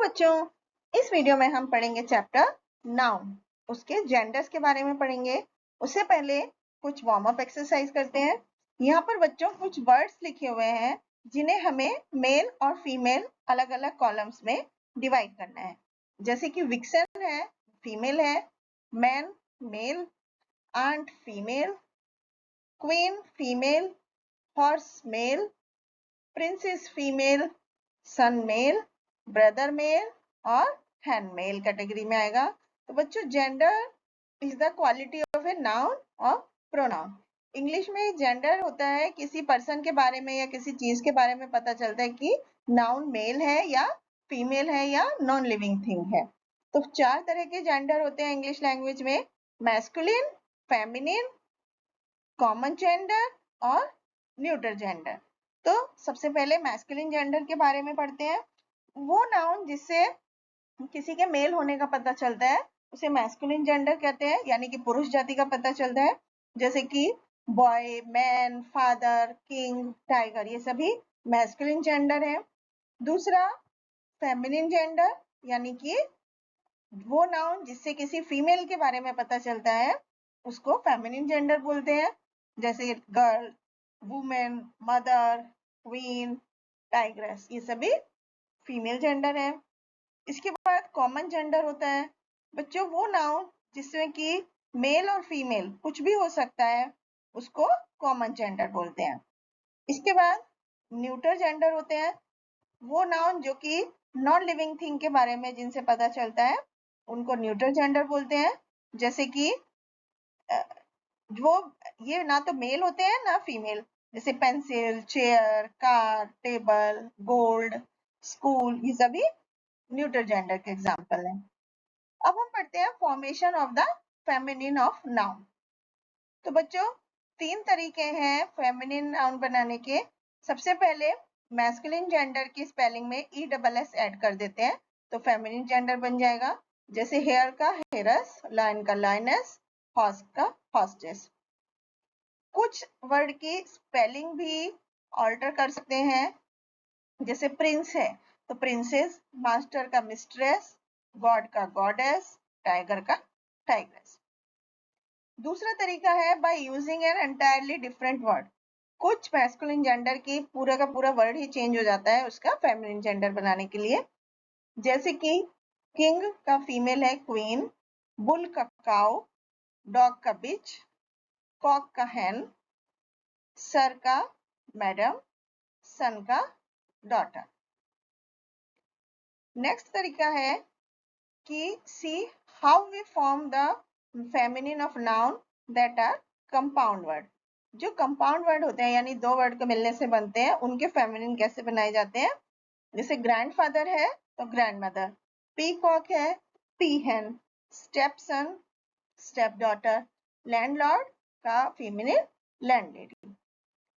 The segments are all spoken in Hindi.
बच्चों, इस वीडियो में हम पढ़ेंगे चैप्टर नाउन, उसके जेंडर्स के बारे में पढ़ेंगे। उससे पहले कुछ वार्म अप एक्सरसाइज करते हैं। यहाँ पर बच्चों कुछ वर्ड्स लिखे हुए हैं जिन्हें हमें मेल और फीमेल अलग अलग कॉलम्स में डिवाइड करना है। जैसे कि विक्सन है, फीमेल है, man male, aunt female, queen female, horse male, princess female, son male, brother male और हैंड मेल कैटेगरी में आएगा। तो बच्चों, gender is the quality of a noun और प्रोनाउन। इंग्लिश में जेंडर होता है किसी पर्सन के बारे में या किसी चीज के बारे में पता चलता है कि नाउन मेल है या फीमेल है या नॉन लिविंग थिंग है। तो 4 तरह के जेंडर होते हैं इंग्लिश लैंग्वेज में: मैस्कुलिन, फेमिनिन, कॉमन जेंडर और न्यूट्रल जेंडर। तो सबसे पहले मैस्कुलिन जेंडर के बारे में पढ़ते हैं। वो नाउन जिससे किसी के मेल होने का पता चलता है उसे मैस्कुलिन जेंडर कहते हैं, यानी कि पुरुष जाति का पता चलता है। जैसे कि boy, man, father, king, tiger, ये सभी मैस्कुलिन जेंडर है। दूसरा फेमिनिन जेंडर, यानी कि वो नाउन जिससे किसी फीमेल के बारे में पता चलता है उसको फेमिनिन जेंडर बोलते हैं। जैसे girl, women, mother, queen, tigress, ये सभी फीमेल जेंडर है। इसके बाद कॉमन जेंडर होता है बच्चों, वो नाउन जिसमें कि मेल और फीमेल कुछ भी हो सकता है उसको कॉमन जेंडर बोलते हैं। इसके बाद न्यूट्रल जेंडर होते हैं वो नाउन जो कि नॉन लिविंग थिंग के बारे में जिनसे पता चलता है उनको न्यूट्रल जेंडर बोलते हैं। जैसे कि वो ये ना तो मेल होते हैं ना फीमेल, जैसे pencil, chair, car, table, gold, school, ये सभी न्यूट्रल जेंडर के एग्जाम्पल हैं। अब हम पढ़ते हैं formation of the feminine of noun. तो बच्चों, 3 तरीके हैं फेमिनिन नाउन बनाने के। सबसे पहले मैस्कुलिन जेंडर की स्पेलिंग में ESS ऐड कर देते हैं तो फेमिनिन जेंडर बन जाएगा। जैसे हेयर का हेरस, लाइन का लाइनस, हॉर्स का हॉर्सेस। कुछ वर्ड की स्पेलिंग भी ऑल्टर कर सकते हैं। जैसे प्रिंस है तो प्रिंसेस, मास्टर का मिस्ट्रेस, गॉड का गॉडेस, टाइगर का टाइग्रेस। दूसरा तरीका है by using an entirely different word. कुछ मैस्कुलिन जेंडर की पूरा का पूरा वर्ड ही चेंज हो जाता है उसका फेमिनिन जेंडर बनाने के लिए। जैसे कि किंग का फीमेल है क्वीन, बुल का काउ, डॉग का बिच, कॉक का हैन, सर का मैडम, सन का डॉटर। नेक्स्ट तरीका है कि see how we form the feminine of noun that are compound word. जो कंपाउंड वर्ड होते हैं यानी 2 वर्ड के मिलने से बनते हैं उनके फेमिनिन कैसे बनाए जाते हैं। जैसे ग्रैंडफादर है तो ग्रैंडमदर, पीकॉक है पीहेन, स्टेपसन स्टेप डॉटर, लैंडलॉर्ड का फेमिनिन लैंडलेडी।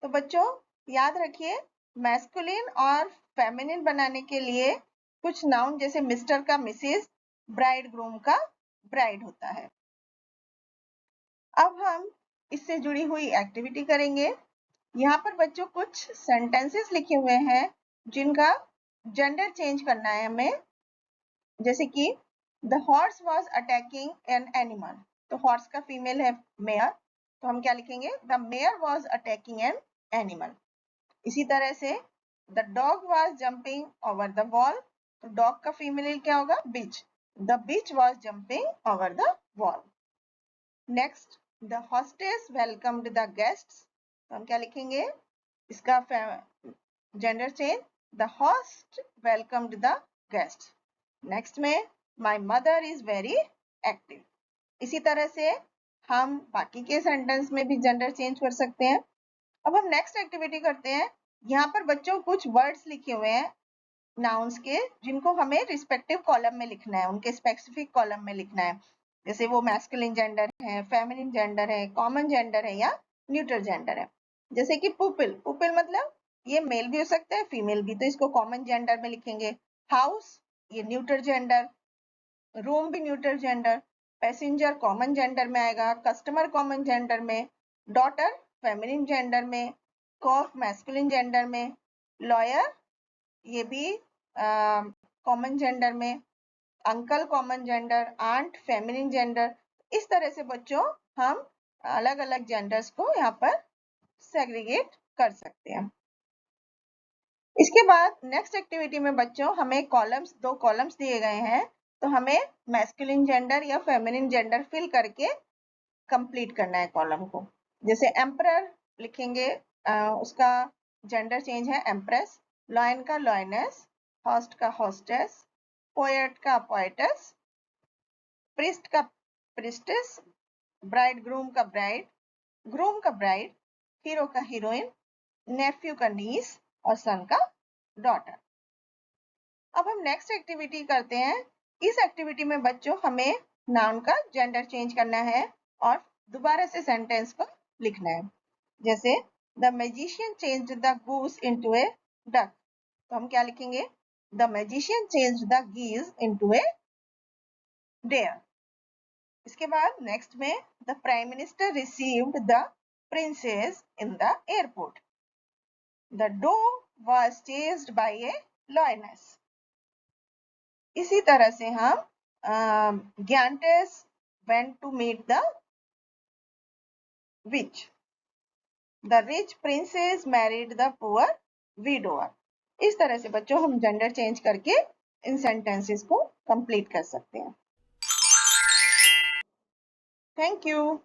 तो बच्चों याद रखिए, मैस्कुलिन और फेमिनिन बनाने के लिए कुछ नाउन जैसे मिस्टर का मिसेस, ब्राइड ग्रूम का ब्राइड होता है। अब हम इससे जुड़ी हुई एक्टिविटी करेंगे। यहाँ पर बच्चों कुछ सेंटेंसेस लिखे हुए हैं जिनका जेंडर चेंज करना है हमें। जैसे कि the horse was attacking an animal, तो हॉर्स का फीमेल है मेयर, तो हम क्या लिखेंगे, the mare was attacking an animal. इसी तरह से the dog was jumping over the wall, तो डॉग का फीमेल क्या होगा, bitch, the bitch was jumping over the wall. Next, the hostess welcomed the guests, तो हम क्या लिखेंगे, इसका gender change, the host welcomed the guest. Next में my mother is very active. इसी तरह से हम बाकी के सेंटेंस में भी जेंडर चेंज कर सकते हैं। अब हम नेक्स्ट एक्टिविटी करते हैं। यहाँ पर बच्चों कुछ वर्ड्स लिखे हुए हैं नाउन्स के जिनको हमें रिस्पेक्टिव कॉलम में लिखना है, उनके स्पेसिफिक कॉलम में लिखना है। जैसे वो मैस्कुलिन जेंडर है, फेमिनिन जेंडर है, कॉमन जेंडर है या न्यूट्रल जेंडर है। जैसे कि पुपिल, पुपिल मतलब ये मेल भी हो सकता है फीमेल भी, तो इसको कॉमन जेंडर में लिखेंगे। हाउस ये न्यूट्रल जेंडर, रूम भी neutral gender, passenger common gender में आएगा, कस्टमर कॉमन जेंडर में, डॉटर फेमिनिन जेंडर में, कॉक मैस्कुलिन जेंडर में, लॉयर ये भी कॉमन जेंडर में, uncle common gender, aunt feminine gender. इस तरह से बच्चों हम अलग अलग जेंडर्स को यहाँ पर सेग्रीगेट कर सकते हैं। इसके बाद नेक्स्ट एक्टिविटी में बच्चों हमें कॉलम्स, 2 कॉलम्स दिए गए हैं, तो हमें मैस्कुलिन जेंडर या फेमिनिन जेंडर फिल करके कंप्लीट करना है कॉलम को। जैसे एम्परर लिखेंगे, उसका जेंडर चेंज है एम्प्रेस, लॉयन का लॉयनेस, होस्ट का होस्टेस, पोएट का पोएटस, प्रिस्ट का प्रिस्टेस, ब्राइड ग्रूम का ब्राइड, ग्रूम का ब्राइड, हीरो का हीरोइन, नेफ्यू का नीस और सन का डॉटर। अब हम नेक्स्ट एक्टिविटी करते हैं। इस एक्टिविटी में बच्चों हमें नाउन का जेंडर चेंज करना है और दोबारा से सेंटेंस को लिखना है। जैसे the magician changed the goose into a duck, तो हम क्या लिखेंगे? The magician changed the geese into a drake. इसके बाद नेक्स्ट में the prime minister received the princess in the airport, the dove was chased by a lioness. इसी तरह से हम ग्यानटेस went to meet the witch, the rich princess married the poor widower। इस तरह से बच्चों हम जेंडर चेंज करके इन सेंटेंसेस को कंप्लीट कर सकते हैं। Thank you.